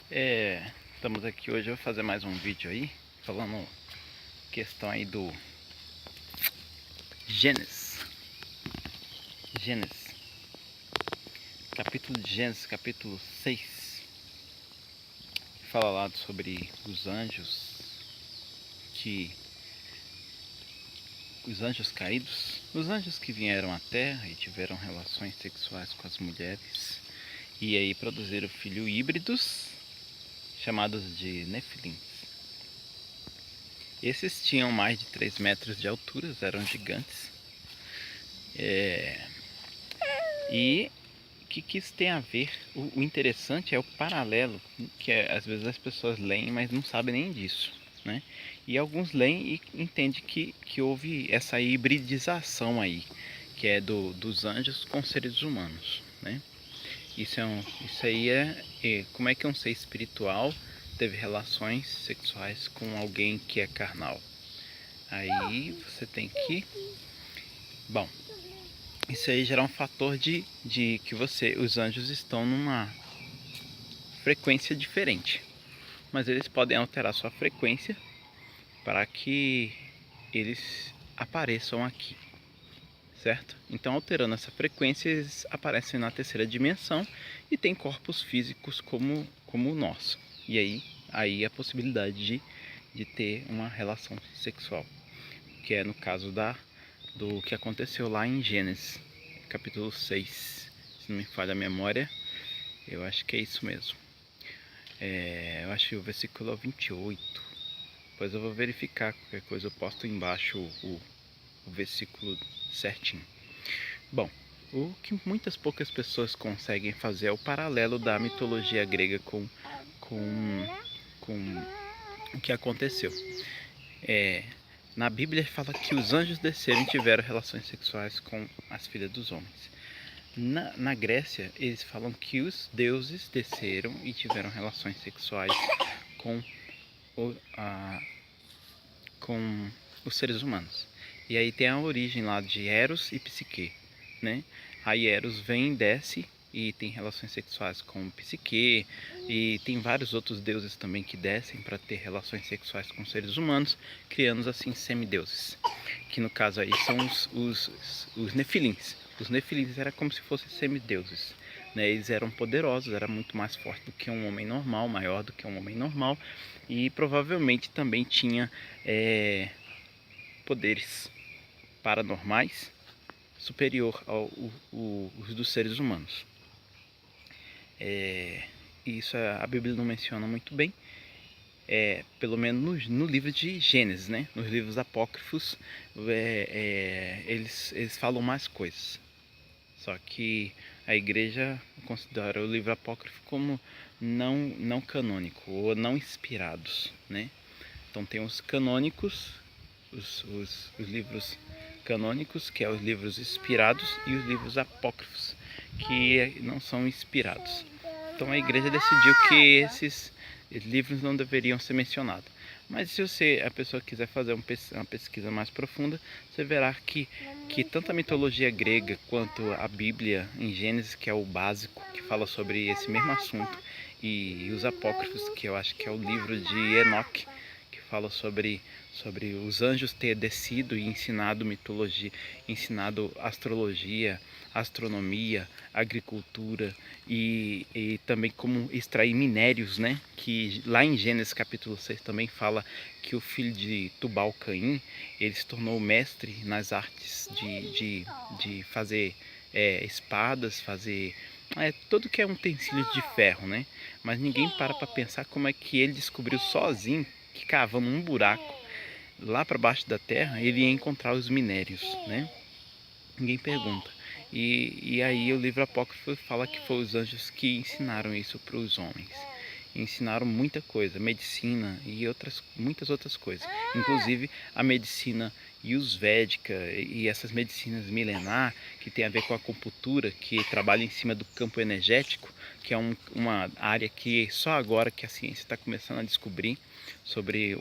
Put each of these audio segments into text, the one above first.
Estamos aqui hoje, eu vou fazer mais um vídeo aí, falando questão aí do Gênesis. Capítulo de Gênesis, capítulo 6. Fala lá sobre os anjos caídos, os anjos que vieram à terra e tiveram relações sexuais com as mulheres e aí produziram filhos híbridos chamados de Nefilins. Esses tinham mais de 3 metros de altura, eram gigantes. E o que isso tem a ver? O interessante é o paralelo, que às vezes as pessoas leem, mas não sabem nem disso, né? E alguns leem e entendem que houve essa hibridização aí, que é dos anjos com seres humanos, né? Isso aí como é que um ser espiritual teve relações sexuais com alguém que é carnal? Aí você tem que... Bom, isso aí gera um fator de que os anjos estão numa frequência diferente. Mas eles podem alterar sua frequência para que eles apareçam aqui, certo? Então, alterando essa frequência, eles aparecem na terceira dimensão e têm corpos físicos como o nosso. E aí a possibilidade de ter uma relação sexual, que é no caso do que aconteceu lá em Gênesis, capítulo 6. Se não me falha a memória, eu acho que é isso mesmo. Eu acho que o versículo 28. Depois eu vou verificar, qualquer coisa eu posto embaixo o versículo certinho. Bom, o que muitas poucas pessoas conseguem fazer é o paralelo da mitologia grega com o que aconteceu. Na Bíblia fala que os anjos desceram e tiveram relações sexuais com as filhas dos homens. Na Grécia, eles falam que os deuses desceram e tiveram relações sexuais com os seres humanos. E aí tem a origem lá de Eros e Psique, né? Aí Eros vem, desce e tem relações sexuais com Psique, e tem vários outros deuses também que descem para ter relações sexuais com seres humanos, criando assim semideuses, que no caso aí são os Nefilins. Os Nefilins eram como se fossem semideuses, né? Eles eram poderosos, eram muito mais fortes do que um homem normal, maior do que um homem normal, e provavelmente também tinha poderes paranormais superior aos dos seres humanos. Isso a Bíblia não menciona muito bem, pelo menos no livro de Gênesis, né? Nos livros apócrifos eles falam mais coisas. Só que a igreja considera o livro apócrifo como não canônico ou não inspirados, né? Então tem os canônicos, os livros canônicos, que é os livros inspirados, e os livros apócrifos, que não são inspirados. Então a igreja decidiu que esses livros não deveriam ser mencionados. Mas se a pessoa quiser fazer uma pesquisa mais profunda, você verá que tanto a mitologia grega quanto a Bíblia em Gênesis, que é o básico, que fala sobre esse mesmo assunto, e os apócrifos, que eu acho que é o livro de Enoque, que fala sobre os anjos ter descido e ensinado mitologia, ensinado astrologia, astronomia, agricultura e também como extrair minérios, né? Que lá em Gênesis capítulo 6 também fala que o filho de Tubal-Caim, ele se tornou mestre nas artes de fazer espadas, fazer tudo que é utensílios de ferro, né? Mas ninguém para pensar como é que ele descobriu sozinho que cavando um buraco lá para baixo da terra ele ia encontrar os minérios, né? Ninguém pergunta. E aí o livro apócrifo fala que foi os anjos que ensinaram isso para os homens. Ensinaram muita coisa, medicina e muitas outras coisas. Inclusive a medicina ayurvédica e essas medicinas milenar que tem a ver com a acupuntura, que trabalha em cima do campo energético, que é uma área que só agora que a ciência está começando a descobrir sobre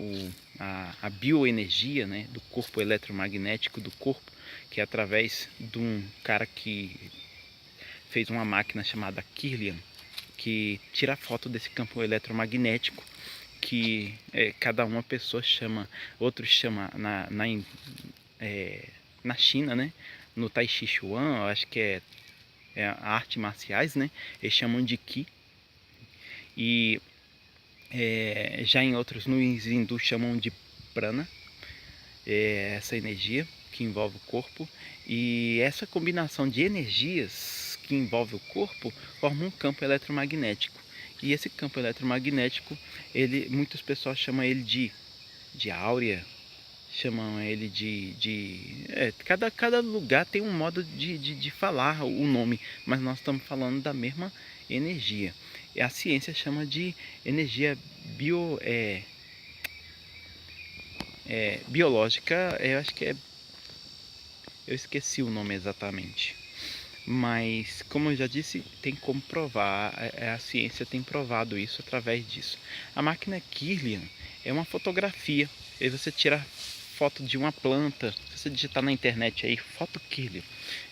a bioenergia, né, do corpo eletromagnético do corpo, que é através de um cara que fez uma máquina chamada Kirlian, que tira foto desse campo eletromagnético, que cada uma pessoa chama, outros chama na China, né? No Tai Chi Chuan, eu acho que é artes marciais, né? Eles chamam de Qi. E já em outros, nos hindus, chamam de Prana, essa energia que envolve o corpo. E essa combinação de energias que envolve o corpo forma um campo eletromagnético. E esse campo eletromagnético, muitas pessoas chamam ele de áurea, chamam ele cada lugar tem um modo de falar o nome, mas nós estamos falando da mesma energia. E a ciência chama de energia biológica, eu acho que eu esqueci o nome exatamente. Mas, como eu já disse, tem como provar, a ciência tem provado isso através disso. A máquina Kirlian é uma fotografia, aí você tira foto de uma planta, se você digitar na internet aí, foto Kirlian,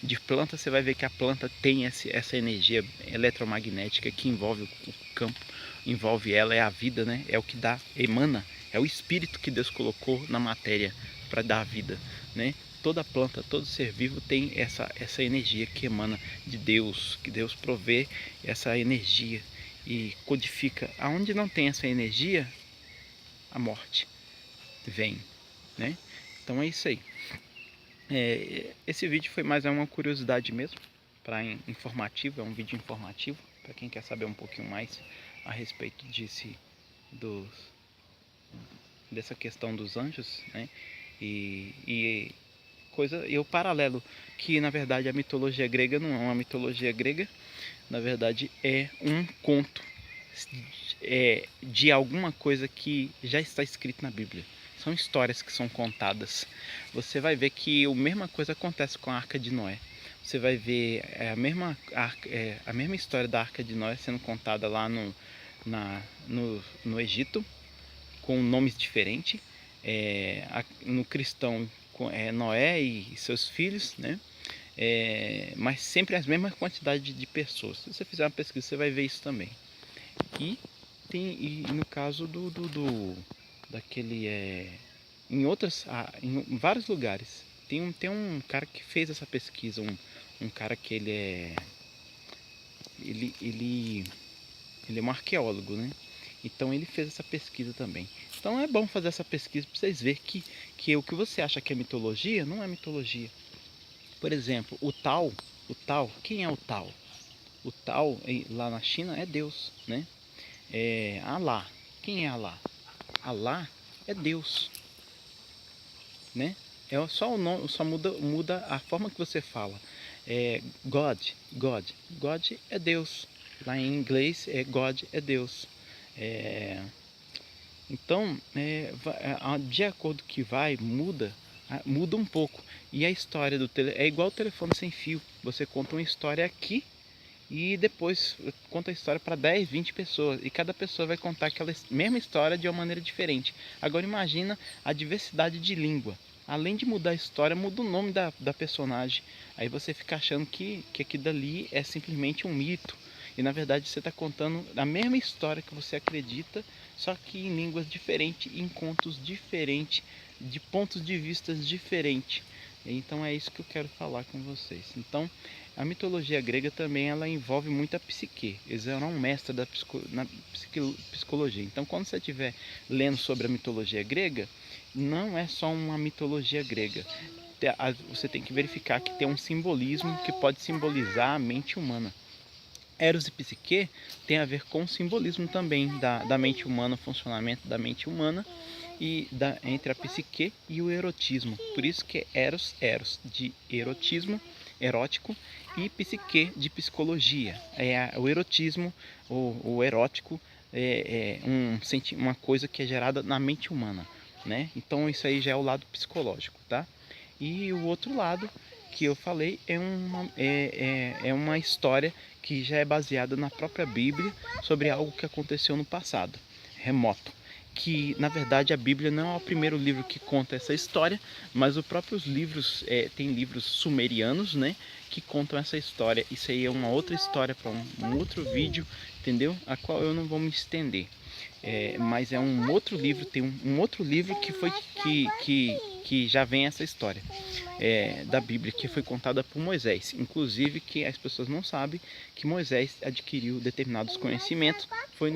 de planta, você vai ver que a planta tem essa energia eletromagnética que envolve o campo, envolve ela, é a vida, né? É o que emana, é o espírito que Deus colocou na matéria para dar a vida, né? Toda planta, todo ser vivo tem essa energia que emana de Deus, que Deus provê essa energia e codifica. Aonde não tem essa energia, a morte vem, né? Então é isso aí. Esse vídeo foi mais uma curiosidade mesmo, informativo, é um vídeo informativo para quem quer saber um pouquinho mais a respeito dessa questão dos anjos, né? E o paralelo, que na verdade a mitologia grega não é uma mitologia grega, na verdade é um conto de alguma coisa que já está escrito na Bíblia. São histórias que são contadas. Você vai ver que a mesma coisa acontece com a Arca de Noé. Você vai ver a mesma história da Arca de Noé sendo contada lá no Egito, com nomes diferentes. No cristão, Noé e seus filhos, né? Mas sempre as mesmas quantidades de pessoas. Se você fizer uma pesquisa, você vai ver isso também. E no caso daquele em vários lugares tem um cara que fez essa pesquisa, um cara que ele é um arqueólogo, né? Então ele fez essa pesquisa também. Então é bom fazer essa pesquisa para vocês verem que o que você acha que é mitologia não é mitologia. Por exemplo, o Tao, quem é o Tao? O Tao lá na China é Deus, né? Alá, quem é Alá? Alá é Deus, né? Só o nome, só muda a forma que você fala. God é Deus. Lá em inglês God é Deus. Então, de acordo que muda um pouco. E a história é igual o telefone sem fio. Você conta uma história aqui e depois conta a história para 10, 20 pessoas. E cada pessoa vai contar aquela mesma história de uma maneira diferente. Agora imagina a diversidade de língua. Além de mudar a história, muda o nome da personagem. Aí você fica achando que aquilo dali é simplesmente um mito. E na verdade você está contando a mesma história que você acredita, só que em línguas diferentes, em contos diferentes, de pontos de vista diferentes. Então é isso que eu quero falar com vocês. Então a mitologia grega também ela envolve muito a psique. Eles eram um mestre na psicologia. Então quando você estiver lendo sobre a mitologia grega, não é só uma mitologia grega. Você tem que verificar que tem um simbolismo que pode simbolizar a mente humana. Eros e Psique tem a ver com o simbolismo também da mente humana, o funcionamento da mente humana e entre a psique e o erotismo. Por isso que é Eros de erotismo, erótico, e Psique de psicologia. O erotismo, o erótico, uma coisa que é gerada na mente humana, né? Então isso aí já é o lado psicológico, tá? E o outro lado que eu falei é uma história que já é baseada na própria Bíblia sobre algo que aconteceu no passado, remoto. Que na verdade a Bíblia não é o primeiro livro que conta essa história, mas os próprios livros, tem livros sumerianos, né, que contam essa história. Isso aí é uma outra história para um outro vídeo, entendeu? A qual eu não vou me estender. Mas é um outro livro, tem um outro livro que foi que já vem essa história da Bíblia, que foi contada por Moisés. Inclusive que as pessoas não sabem que Moisés adquiriu determinados conhecimentos foi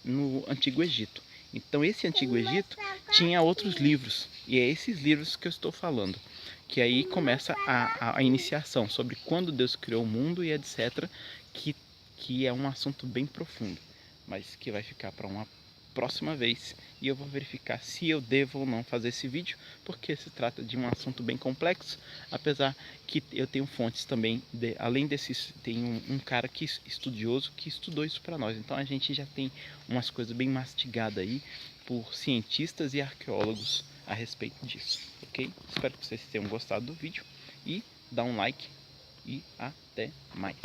no Antigo Egito. Então esse Antigo Egito tinha outros livros, e é esses livros que eu estou falando, que aí começa a iniciação sobre quando Deus criou o mundo e etc, que é um assunto bem profundo, mas que vai ficar para uma próxima vez, e eu vou verificar se eu devo ou não fazer esse vídeo, porque se trata de um assunto bem complexo, apesar que eu tenho fontes também, além desses, tem um cara que estudioso que estudou isso para nós, então a gente já tem umas coisas bem mastigadas aí por cientistas e arqueólogos a respeito disso, ok? Espero que vocês tenham gostado do vídeo e dá um like e até mais.